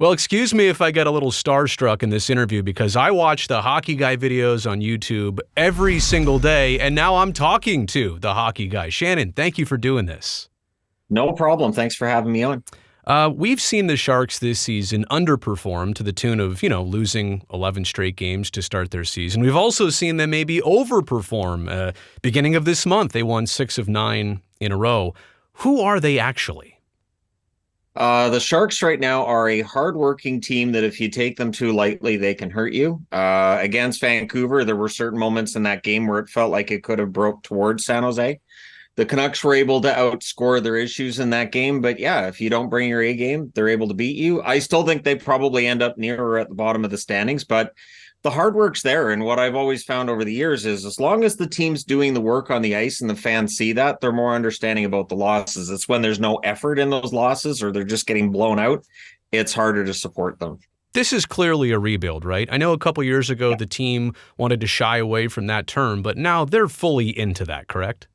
Well, excuse me if I get a little starstruck in this interview because I watch the Hockey Guy videos on YouTube every single day, and now I'm talking to the Hockey Guy. Shannon, thank you for doing this. No problem. Thanks for having me on. We've seen the Sharks this season underperform to the tune of, losing 11 straight games to start their season. We've also seen them maybe overperform. Beginning of this month, they won 6 of 9 in a row. Who are they actually? The Sharks right now are a hardworking team that if you take them too lightly, they can hurt you. Against Vancouver, there were certain moments in that game where it felt like it could have broke towards San Jose. The Canucks were able to outscore their issues in that game. But yeah, if you don't bring your A game, they're able to beat you. I still think they probably end up near or at the bottom of the standings, but the hard work's there. And what I've always found over the years is as long as the team's doing the work on the ice and the fans see that, they're more understanding about the losses. It's when there's no effort in those losses or they're just getting blown out, it's harder to support them. This is clearly a rebuild, right? I know a couple years ago the team wanted to shy away from that term, but now they're fully into that, correct?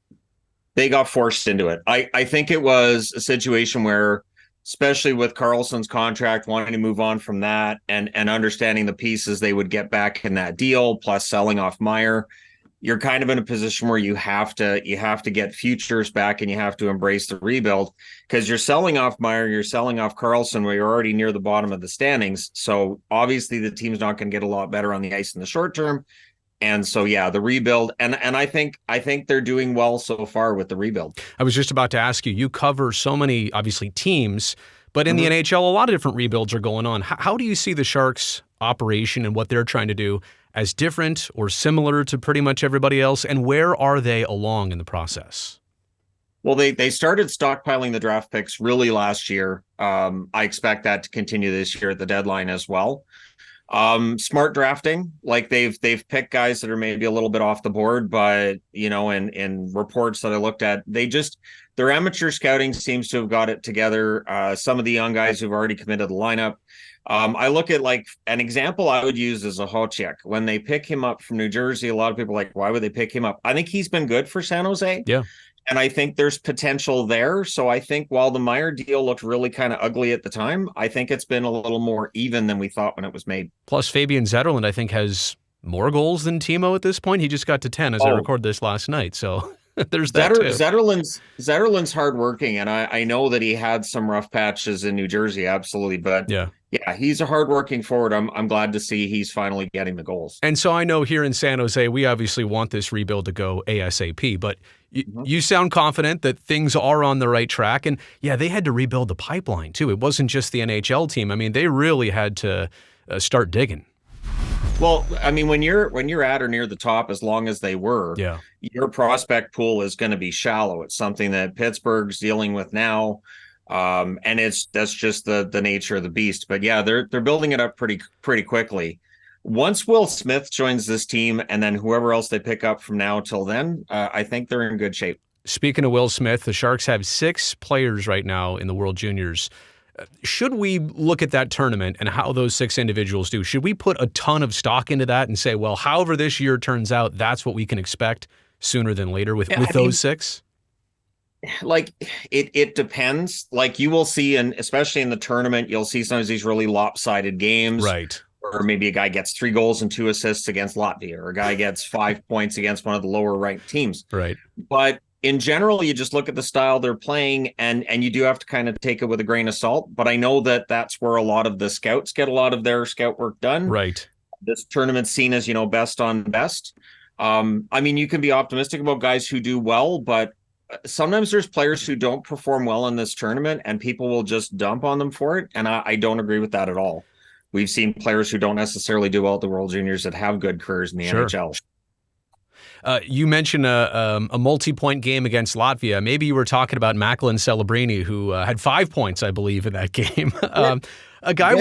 They got forced into it. I think it was a situation where, especially with Karlsson's contract, wanting to move on from that and understanding the pieces they would get back in that deal, plus selling off Meyer, you're kind of in a position where you have to get futures back and you have to embrace the rebuild because you're selling off Meyer, you're selling off Karlsson where you're already near the bottom of the standings. So obviously the team's not going to get a lot better on the ice in the short term. And so, yeah, the rebuild, and I think they're doing well so far with the rebuild. I was just about to ask you, you cover so many, obviously, teams, but in the NHL, a lot of different rebuilds are going on. How do you see the Sharks' operation and what they're trying to do as different or similar to pretty much everybody else, and where are they along in the process? Well, they started stockpiling the draft picks really last year. I expect that to continue this year at the deadline as well. Smart drafting, like they've picked guys that are maybe a little bit off the board, but in reports that I looked at, their amateur scouting seems to have got it together. Some of the young guys who've already committed the lineup. I look at like an example I would use is a Hotchek. When they pick him up from New Jersey, a lot of people are like, why would they pick him up? I think he's been good for San Jose. Yeah. And I think there's potential there. So I think while the Meyer deal looked really kind of ugly at the time, I think it's been a little more even than we thought when it was made. Plus, Fabian Zetterlund, I think, has more goals than Timo at this point. He just got to 10 as I record this last night. So there's that too. Zetterlund's hardworking, and I know that he had some rough patches in New Jersey, absolutely. But yeah, he's a hardworking forward. I'm glad to see he's finally getting the goals. And so I know here in San Jose, we obviously want this rebuild to go ASAP, but you sound confident that things are on the right track. And yeah, they had to rebuild the pipeline too. It wasn't just the NHL team. I mean, they really had to start digging. Well, I mean, when you're at or near the top, as long as they were, your prospect pool is going to be shallow. It's something that Pittsburgh's dealing with now. And that's just the nature of the beast. But yeah, they're building it up pretty quickly. Once Will Smith joins this team and then whoever else they pick up from now till then, I think they're in good shape. Speaking of Will Smith, the Sharks have 6 players right now in the World Juniors. Should we look at that tournament and how those 6 individuals do? Should we put a ton of stock into that and say, well, however this year turns out, that's what we can expect sooner than later with those 6? Like it depends. Like you will see, and especially in the tournament, you'll see some of these really lopsided games. Right. Or maybe a guy gets 3 goals and 2 assists against Latvia, or a guy gets 5 points against one of the lower ranked teams. Right. But in general, you just look at the style they're playing and you do have to kind of take it with a grain of salt. But I know that that's where a lot of the scouts get a lot of their scout work done. Right. This tournament's seen as, best on best. I mean, you can be optimistic about guys who do well, but sometimes there's players who don't perform well in this tournament and people will just dump on them for it. And I don't agree with that at all. We've seen players who don't necessarily do well at the World Juniors that have good careers in the NHL. You mentioned a multi-point game against Latvia. Maybe you were talking about Macklin Celebrini, who had 5 points, I believe, in that game. A guy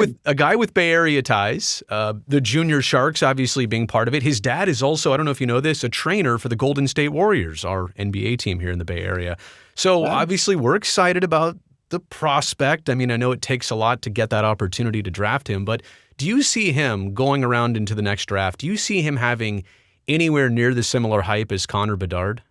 with Bay Area ties. The Junior Sharks, obviously, being part of it. His dad is also, I don't know if you know this, a trainer for the Golden State Warriors, our NBA team here in the Bay Area. So obviously, we're excited about the prospect. I mean, I know it takes a lot to get that opportunity to draft him, but do you see him going around into the next draft? Do you see him having anywhere near the similar hype as Connor Bedard?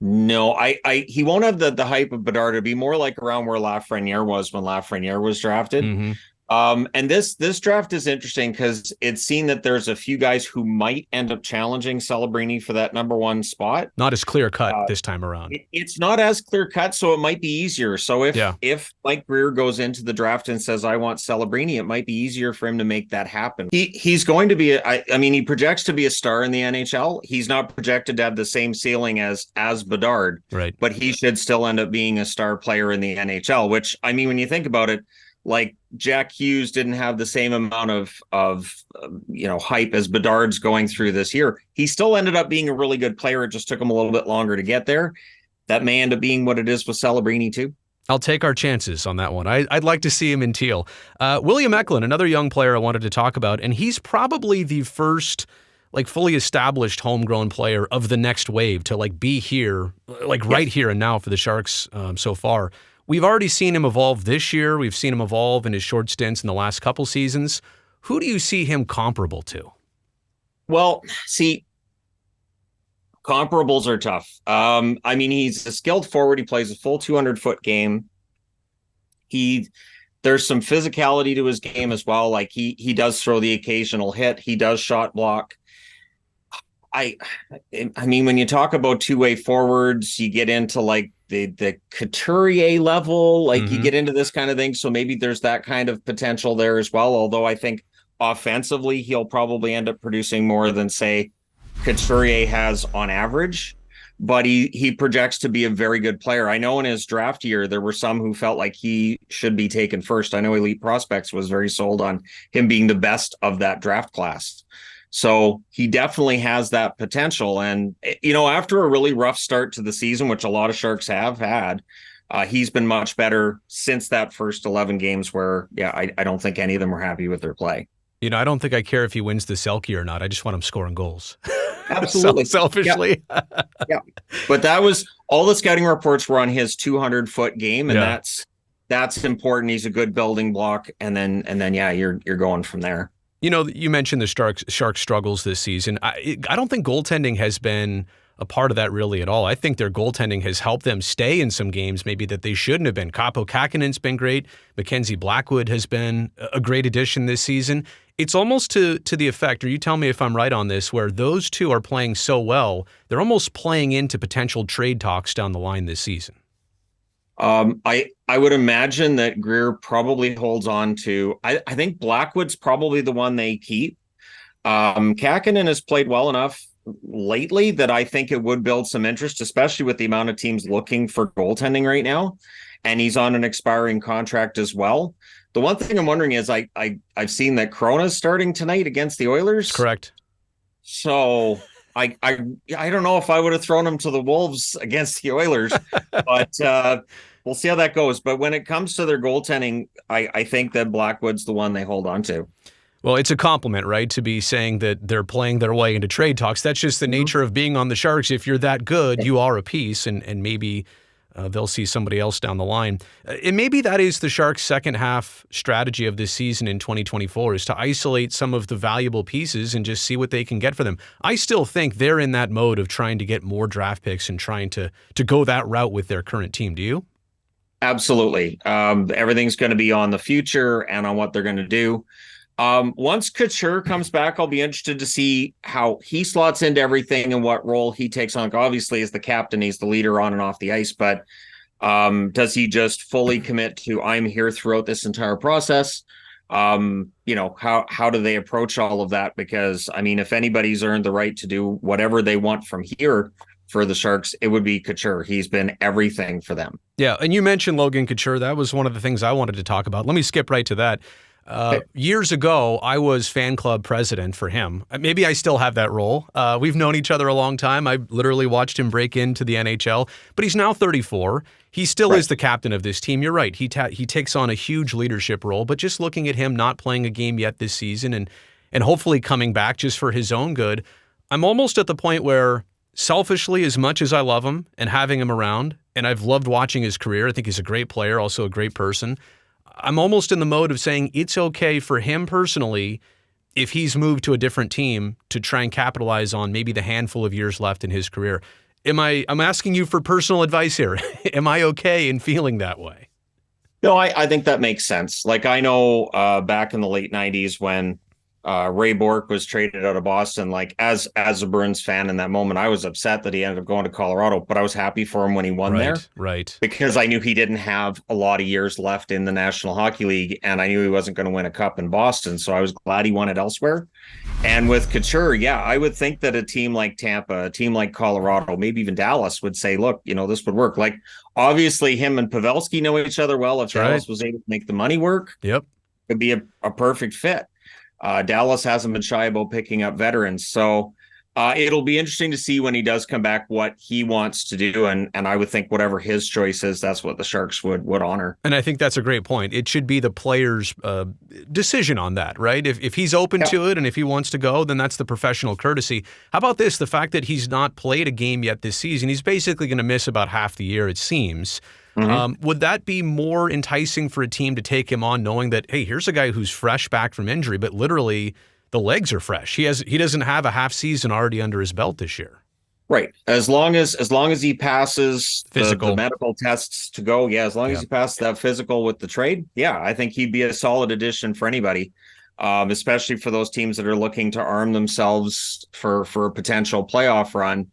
No, he won't have the hype of Bedard. It'd be more like around where Lafreniere was when Lafreniere was drafted. Hmm. And this draft is interesting because it's seen that there's a few guys who might end up challenging Celebrini for that number one spot. Not as clear cut this time around. It's not as clear cut, so it might be easier. So if Mike Grier goes into the draft and says, I want Celebrini, it might be easier for him to make that happen. He's going to be, he projects to be a star in the NHL. He's not projected to have the same ceiling as Bedard, right? But he should still end up being a star player in the NHL, which, I mean, when you think about it, like Jack Hughes didn't have the same amount of hype as Bedard's going through this year. He still ended up being a really good player. It just took him a little bit longer to get there. That may end up being what it is with Celebrini too. I'll take our chances on that one. I'd like to see him in teal. William Eklund, another young player I wanted to talk about, and he's probably the first fully established homegrown player of the next wave to be here, right here and now for the Sharks so far. We've already seen him evolve this year. We've seen him evolve in his short stints in the last couple seasons. Who do you see him comparable to? Well, see, comparables are tough. He's a skilled forward. He plays a full 200-foot game. There's some physicality to his game as well. Like he does throw the occasional hit. He does shot block. When you talk about two-way forwards, you get into the Couture level, you get into this kind of thing. So maybe there's that kind of potential there as well. Although I think offensively, he'll probably end up producing more than, say, Couture has on average. But he projects to be a very good player. I know in his draft year, there were some who felt like he should be taken first. I know Elite Prospects was very sold on him being the best of that draft class. So he definitely has that potential. And, after a really rough start to the season, which a lot of Sharks have had, he's been much better since that first 11 games where, I don't think any of them were happy with their play. I don't think I care if he wins the Selke or not. I just want him scoring goals. Absolutely. Selfishly. Yeah. But that was all the scouting reports were on his 200-foot game. And that's important. He's a good building block. And then you're going from there. You mentioned the Sharks' struggles this season. I don't think goaltending has been a part of that really at all. I think their goaltending has helped them stay in some games maybe that they shouldn't have been. Kaapo Kähkönen's been great. Mackenzie Blackwood has been a great addition this season. It's almost to the effect, or you tell me if I'm right on this, where those two are playing so well, they're almost playing into potential trade talks down the line this season. I would imagine that Grier probably holds on to. I think Blackwood's probably the one they keep. Kähkönen has played well enough lately that I think it would build some interest, especially with the amount of teams looking for goaltending right now. And he's on an expiring contract as well. The one thing I'm wondering is I've seen that Krona's starting tonight against the Oilers. Correct. So I don't know if I would have thrown him to the Wolves against the Oilers, but we'll see how that goes. But when it comes to their goaltending, I think that Blackwood's the one they hold on to. Well, it's a compliment, right, to be saying that they're playing their way into trade talks. That's just the nature of being on the Sharks. If you're that good, you are a piece, and maybe they'll see somebody else down the line. And maybe that is the Sharks' second half strategy of this season in 2024, is to isolate some of the valuable pieces and just see what they can get for them. I still think they're in that mode of trying to get more draft picks and trying to go that route with their current team. Do you? Absolutely. Everything's going to be on the future and on what they're going to do. Once Couture comes back, I'll be interested to see how he slots into everything and what role he takes on. Obviously, as the captain, he's the leader on and off the ice, but does he just fully commit to I'm here throughout this entire process? How do they approach all of that? Because, if anybody's earned the right to do whatever they want from here for the Sharks, it would be Couture. He's been everything for them. Yeah, and you mentioned Logan Couture. That was one of the things I wanted to talk about. Let me skip right to that. Years ago, I was fan club president for him. Maybe I still have that role. We've known each other a long time. I literally watched him break into the NHL, but he's now 34. He still is the captain of this team. You're right. He takes on a huge leadership role, but just looking at him not playing a game yet this season and hopefully coming back just for his own good, I'm almost at the point where selfishly, as much as I love him and having him around, and I've loved watching his career, I think he's a great player, also a great person, I'm almost in the mode of saying it's okay for him personally, if he's moved to a different team, to try and capitalize on maybe the handful of years left in his career. I'm asking you for personal advice here. Am I okay in feeling that way? No, I think that makes sense. Like I know back in the late 90s when Ray Bourque was traded out of Boston, like as a Bruins fan in that moment, I was upset that he ended up going to Colorado, but I was happy for him when he won there. Right. Because I knew he didn't have a lot of years left in the National Hockey League, and I knew he wasn't going to win a cup in Boston, so I was glad he won it elsewhere. And with Couture, yeah, I would think that a team like Tampa, a team like Colorado, maybe even Dallas would say, look, this would work. Like, obviously, him and Pavelski know each other well. If Dallas was able to make the money work, yep, it'd be a perfect fit. Dallas hasn't been shy about picking up veterans. So it'll be interesting to see when he does come back what he wants to do. And I would think whatever his choice is, that's what the Sharks would honor. And I think that's a great point. It should be the player's decision on that, right? If he's open to it and if he wants to go, then that's the professional courtesy. How about this? The fact that he's not played a game yet this season, he's basically going to miss about half the year, it seems. Would that be more enticing for a team to take him on knowing that, hey, here's a guy who's fresh back from injury, but literally the legs are fresh. He doesn't have a half season already under his belt this year. Right. As long as he passes the medical tests to go, as long as he passes that physical with the trade, I think he'd be a solid addition for anybody, especially for those teams that are looking to arm themselves for a potential playoff run.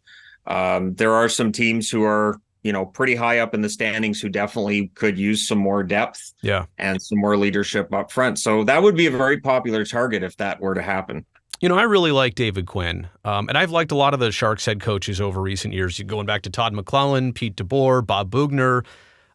There are some teams who are pretty high up in the standings who definitely could use some more depth and some more leadership up front. So that would be a very popular target if that were to happen. I really like David Quinn, and I've liked a lot of the Sharks head coaches over recent years, going back to Todd McClellan, Pete DeBoer, Bob Bugner.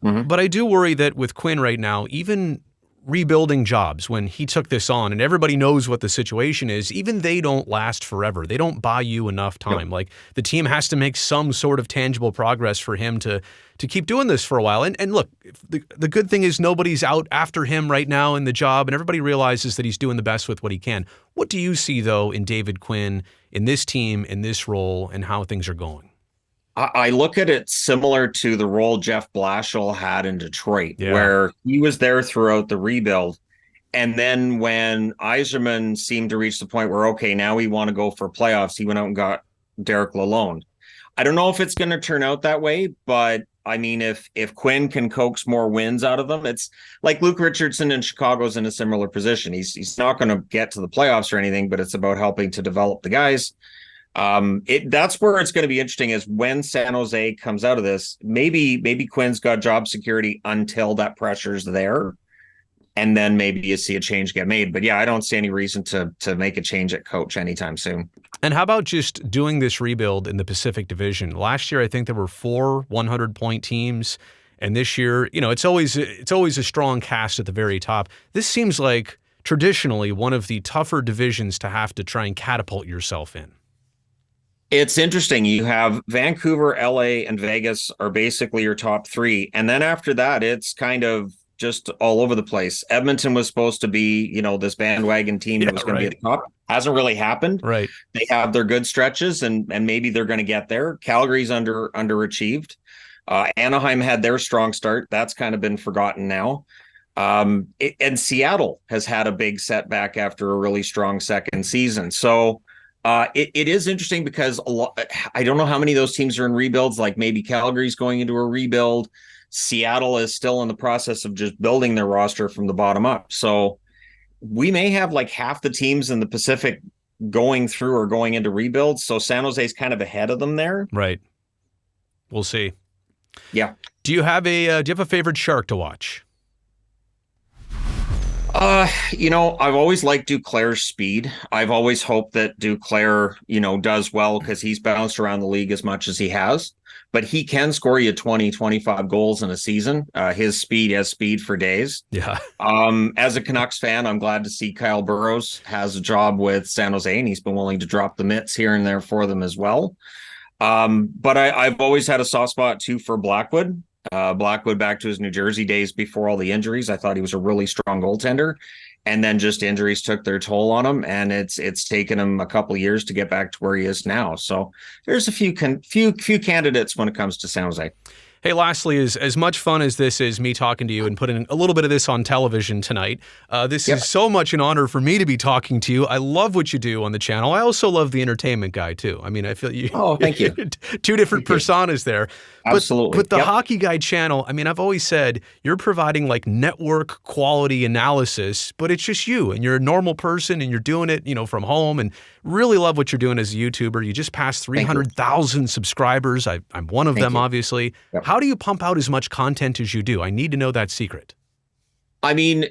But I do worry that with Quinn right now, even rebuilding jobs, when he took this on, and everybody knows what the situation is, even they don't last forever. They don't buy you enough time. Like, the team has to make some sort of tangible progress for him to keep doing this for a while. And look, the good thing is nobody's out after him right now in the job, and everybody realizes that he's doing the best with what he can. What do you see, though, in David Quinn, in this team, in this role, and how things are going? I look at it similar to the role Jeff Blashill had in Detroit, where he was there throughout the rebuild. And then when Yzerman seemed to reach the point where, okay, now we want to go for playoffs, he went out and got Derek Lalonde. I don't know if it's going to turn out that way, but I mean, if Quinn can coax more wins out of them, it's like Luke Richardson in Chicago's in a similar position. He's not going to get to the playoffs or anything, but it's about helping to develop the guys. That's where it's going to be interesting is when San Jose comes out of this, maybe Quinn's got job security until that pressure's there. And then maybe you see a change get made. But I don't see any reason to make a change at coach anytime soon. And how about just doing this rebuild in the Pacific Division? Last year, I think there were 4 100-point teams. And this year, it's always a strong cast at the very top. This seems like traditionally one of the tougher divisions to have to try and catapult yourself in. It's interesting. You have Vancouver, LA, and Vegas are basically your top 3. And then after that, it's kind of just all over the place. Edmonton was supposed to be, this bandwagon team that was going to be at the top. Hasn't really happened. Right. They have their good stretches and maybe they're going to get there. Calgary's underachieved. Anaheim had their strong start. That's kind of been forgotten now. And Seattle has had a big setback after a really strong second season. So it is interesting because I don't know how many of those teams are in rebuilds, like maybe Calgary's going into a rebuild. Seattle is still in the process of just building their roster from the bottom up. So we may have like half the teams in the Pacific going through or going into rebuilds. So San Jose's kind of ahead of them there. Right. We'll see. Yeah. Do you have a favorite Shark to watch? I've always liked Duclair's speed. I've always hoped that Duclair, does well because he's bounced around the league as much as he has, but he can score you 20, 25 goals in a season. His speed has speed for days. Yeah. As a Canucks fan, I'm glad to see Kyle Burroughs has a job with San Jose and he's been willing to drop the mitts here and there for them as well. But I've always had a soft spot too for Blackwood. Blackwood back to his New Jersey days before all the injuries. I thought he was a really strong goaltender, and then just injuries took their toll on him, and it's taken him a couple of years to get back to where he is now. So there's a few candidates when it comes to San Jose. Hey, lastly, as much fun as this is me talking to you and putting a little bit of this on television tonight, this is so much an honor for me to be talking to you. I love what you do on the channel. I also love the entertainment guy, too. I mean, I feel you. Oh, thank you. Two different personas there. Absolutely. But the Hockey Guy channel, I mean, I've always said you're providing like network quality analysis, but it's just you and you're a normal person and you're doing it, from home, and really love what you're doing as a YouTuber. You just passed 300,000 subscribers. I'm one of them, obviously. Yep. How do you pump out as much content as you do? I need to know that secret. I mean,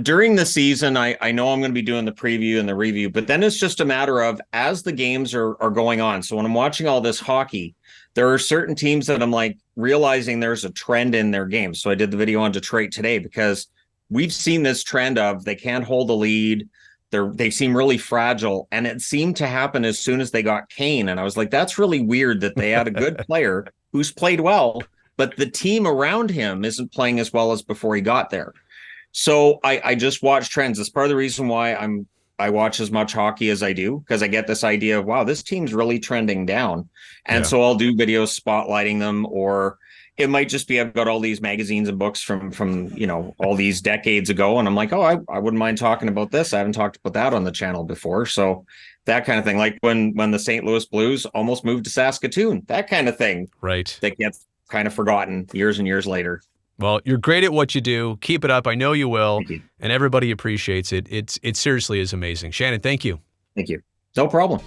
during the season, I know I'm going to be doing the preview and the review, but then it's just a matter of as the games are going on. So when I'm watching all this hockey, there are certain teams that I'm like realizing there's a trend in their games. So I did the video on Detroit today because we've seen this trend of they can't hold a lead. They seem really fragile. And it seemed to happen as soon as they got Kane. And I was like, that's really weird that they had a good player who's played well, but the team around him isn't playing as well as before he got there. So I just watch trends. That's part of the reason why I watch as much hockey as I do, because I get this idea of, wow, this team's really trending down. And so I'll do videos spotlighting them, or it might just be I've got all these magazines and books from all these decades ago. And I'm like, oh, I wouldn't mind talking about this. I haven't talked about that on the channel before. So that kind of thing, like when the St. Louis Blues almost moved to Saskatoon, that kind of thing. Right. That gets kind of forgotten years and years later. Well, you're great at what you do. Keep it up. I know you will. Thank you. And everybody appreciates it. It seriously is amazing. Shannon, thank you. Thank you. No problem.